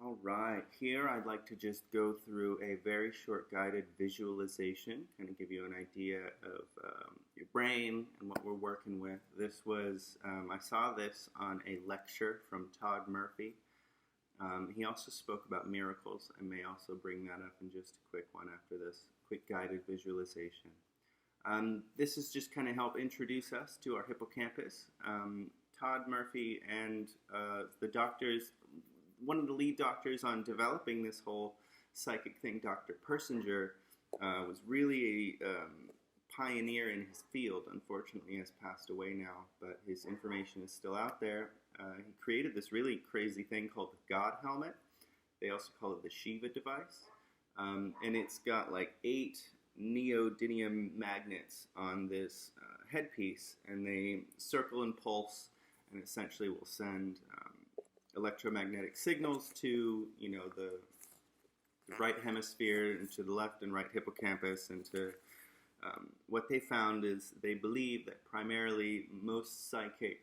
All right, here I'd like to just go through a very short guided visualization, kind of give you an idea of your brain and what we're working with. I saw this on a lecture from Todd Murphy. He also spoke about miracles. I may also bring that up in just a quick one after this quick guided visualization. This is just kind of help introduce us to our hippocampus. Todd Murphy and the doctors, one of the lead doctors on developing this whole psychic thing, Dr. Persinger, was really a pioneer in his field. Unfortunately, he has passed away now, but his information is still out there. He created this really crazy thing called the God helmet. They also call it the Shiva device. And it's got like 8 neodymium magnets on this headpiece, and they circle and pulse and essentially will send electromagnetic signals to, the right hemisphere and to the left and right hippocampus. And to what they found is they believe that primarily most psychic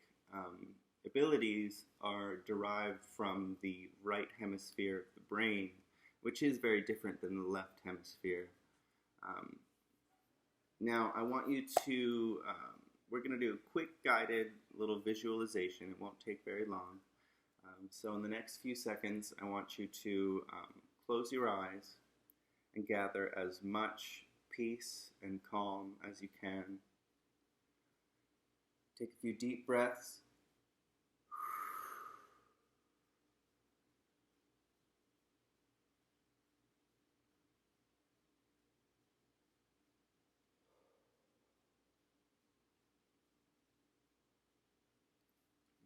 abilities are derived from the right hemisphere of the brain, which is very different than the left hemisphere. Now I want you to, we're going to do a quick guided little visualization. It won't take very long. So in the next few seconds, I want you to close your eyes and gather as much peace and calm as you can. Take a few deep breaths.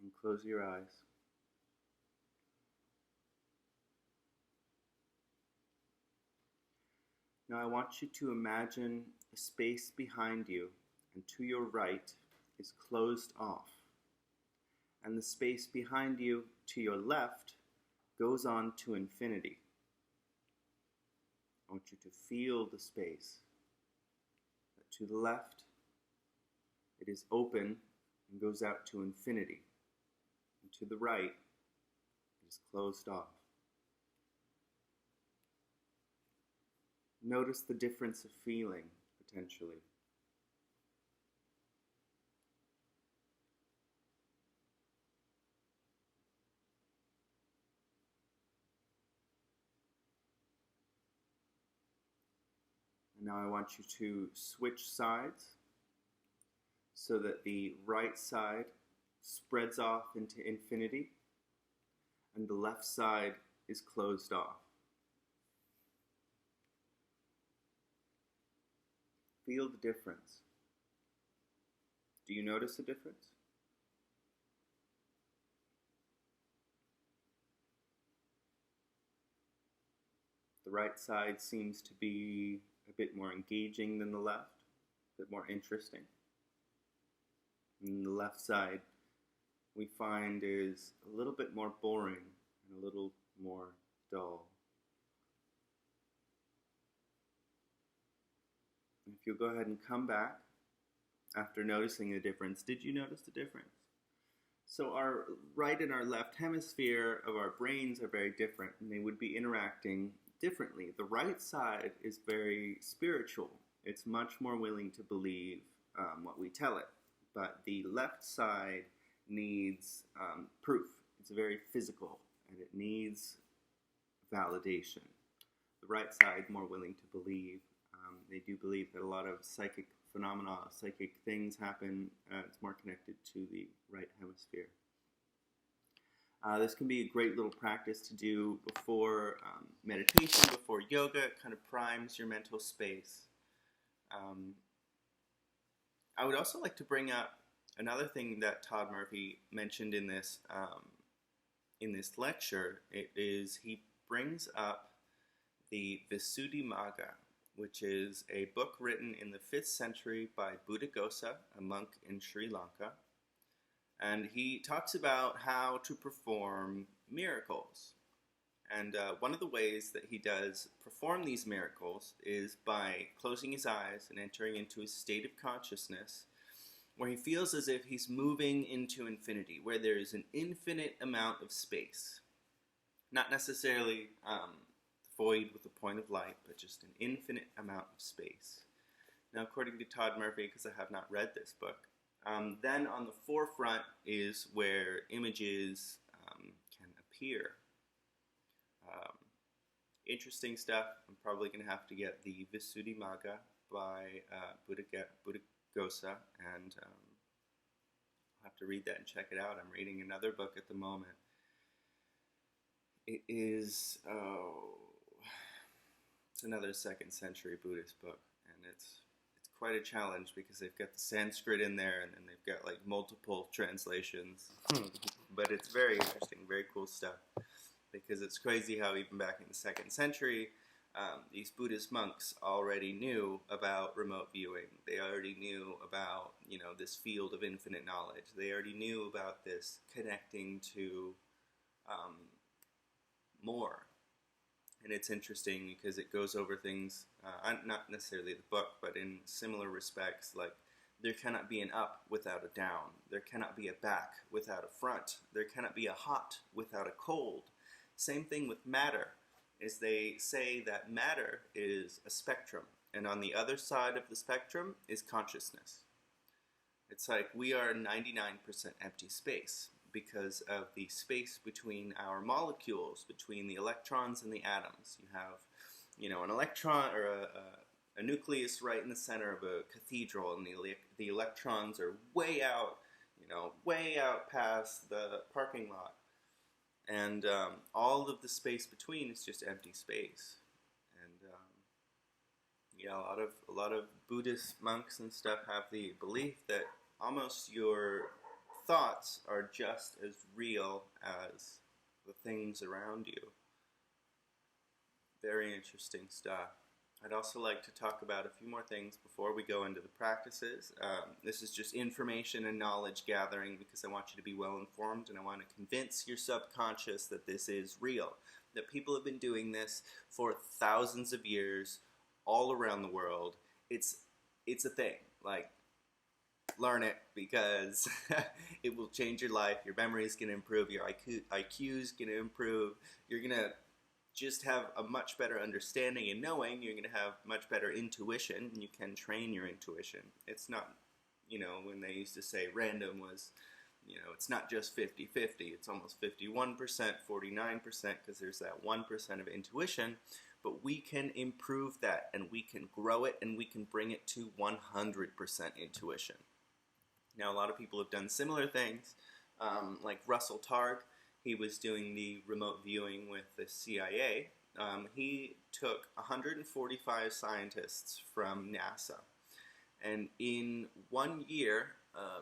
And close your eyes. Now I want you to imagine a space behind you and to your right is closed off. And the space behind you to your left goes on to infinity. I want you to feel the space. To the left, it is open and goes out to infinity. And to the right, it is closed off. Notice the difference of feeling, potentially. And now I want you to switch sides so that the right side spreads off into infinity and the left side is closed off. Feel the difference. Do you notice the difference? The right side seems to be a bit more engaging than the left, a bit more interesting. And the left side we find is a little bit more boring and a little more dull. If you'll go ahead and come back after noticing the difference, did you notice the difference? So our right and our left hemisphere of our brains are very different, and they would be interacting differently. The right side is very spiritual. It's much more willing to believe what we tell it. But the left side needs proof. It's very physical, and it needs validation. The right side more willing to believe. They do believe that a lot of psychic phenomena, psychic things happen. It's more connected to the right hemisphere. This can be a great little practice to do before meditation, before yoga. It kind of primes your mental space. I would also like to bring up another thing that Todd Murphy mentioned in this lecture. It is he brings up the Visuddhimagga, which is a book written in the 5th century by Buddhaghosa, a monk in Sri Lanka. And he talks about how to perform miracles. And one of the ways that he does perform these miracles is by closing his eyes and entering into a state of consciousness where he feels as if he's moving into infinity, where there is an infinite amount of space. Not necessarily void with a point of light, but just an infinite amount of space. Now, according to Todd Murphy, because I have not read this book, then on the forefront is where images can appear. Interesting stuff. I'm probably going to have to get the Visuddhimagga by Buddhaghosa, and I'll have to read that and check it out. I'm reading another book at the moment. It is, it's another 2nd century Buddhist book, and it's quite a challenge because they've got the Sanskrit in there, and then they've got like multiple translations. But it's very interesting, very cool stuff, because it's crazy how even back in the 2nd century, these Buddhist monks already knew about remote viewing. They already knew about, this field of infinite knowledge. They already knew about this connecting to more. And it's interesting because it goes over things, not necessarily the book, but in similar respects, like there cannot be an up without a down. There cannot be a back without a front. There cannot be a hot without a cold. Same thing with matter, is they say that matter is a spectrum, and on the other side of the spectrum is consciousness. It's like we are 99% empty space because of the space between our molecules, between the electrons and the atoms. You have, an electron or a nucleus right in the center of a cathedral, and the electrons are way out past the parking lot. And all of the space between is just empty space. And a lot of Buddhist monks and stuff have the belief that almost your thoughts are just as real as the things around you. Very interesting stuff. I'd also like to talk about a few more things before we go into the practices. This is just information and knowledge gathering because I want you to be well informed, and I want to convince your subconscious that this is real, that people have been doing this for thousands of years all around the world. It's a thing. Like, learn it, because it will change your life. Your memory is going to improve. Your IQ is going to improve. You're going to just have a much better understanding and knowing. You're going to have much better intuition. You can train your intuition. It's not, when they used to say random was, it's not just 50-50. It's almost 51%, 49%, because there's that 1% of intuition. But we can improve that, and we can grow it, and we can bring it to 100% intuition. Now, a lot of people have done similar things, like Russell Targ. He was doing the remote viewing with the CIA. He took 145 scientists from NASA, and in 1 year,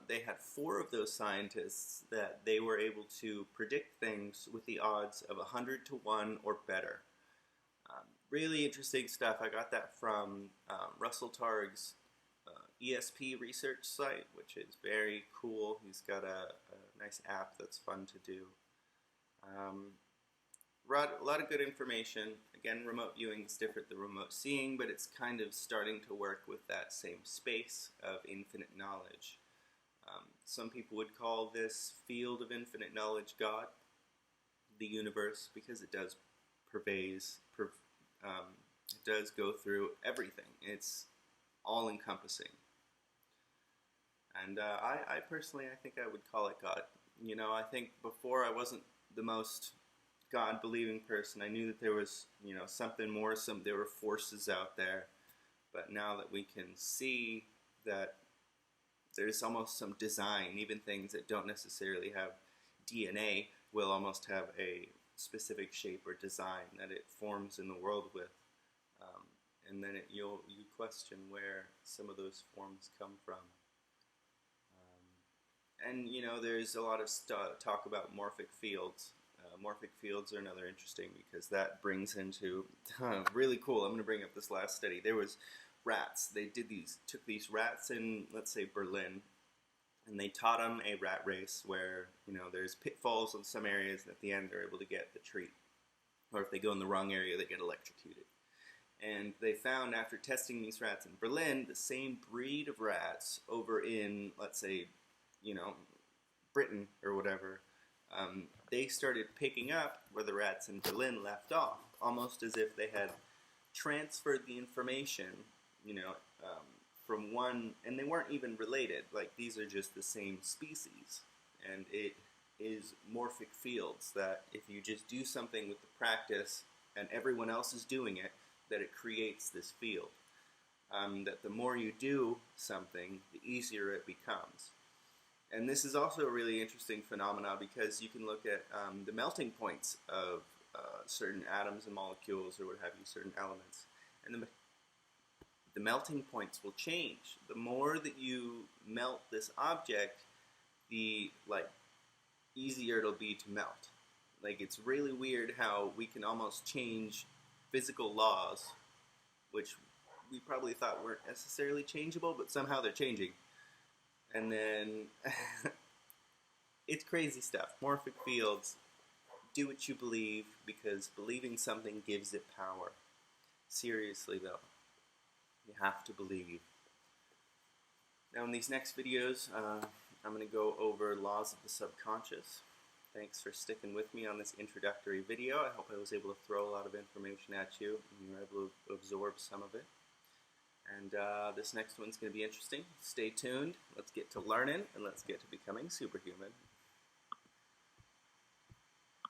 they had 4 of those scientists that they were able to predict things with the odds of 100 to 1 or better. Really interesting stuff. I got that from Russell Targ's ESP research site, which is very cool. He's got a nice app that's fun to do. A lot of good information. Again, remote viewing is different than remote seeing, but it's kind of starting to work with that same space of infinite knowledge. Some people would call this field of infinite knowledge God, the universe, because it does it does go through everything. It's all-encompassing. And I personally, I think I would call it God. I think before I wasn't the most God-believing person. I knew that there was, something more, there were forces out there. But now that we can see that there's almost some design, even things that don't necessarily have DNA will almost have a specific shape or design that it forms in the world with. And then you question where some of those forms come from. And there's a lot of talk about morphic fields. Morphic fields are another interesting because that brings into really cool. I'm going to bring up this last study. There was rats. They took these rats in, let's say, Berlin, and they taught them a rat race where there's pitfalls in some areas, and at the end they're able to get the treat. Or if they go in the wrong area, they get electrocuted. And they found, after testing these rats in Berlin, the same breed of rats over in, let's say, Britain or whatever, they started picking up where the rats in Berlin left off, almost as if they had transferred the information, you know, from one, and they weren't even related. Like, these are just the same species, and it is morphic fields that if you just do something with the practice and everyone else is doing it, that it creates this field. That the more you do something, the easier it becomes. And this is also a really interesting phenomenon because you can look at the melting points of certain atoms and molecules, or what have you, certain elements. And the melting points will change. The more that you melt this object, the easier it'll be to melt. Like, it's really weird how we can almost change physical laws, which we probably thought weren't necessarily changeable, but somehow they're changing. And then, it's crazy stuff. Morphic fields, do what you believe, because believing something gives it power. Seriously though, you have to believe. Now in these next videos, I'm going to go over laws of the subconscious. Thanks for sticking with me on this introductory video. I hope I was able to throw a lot of information at you, and you were able to absorb some of it. And this next one's going to be interesting. Stay tuned. Let's get to learning, and let's get to becoming superhuman.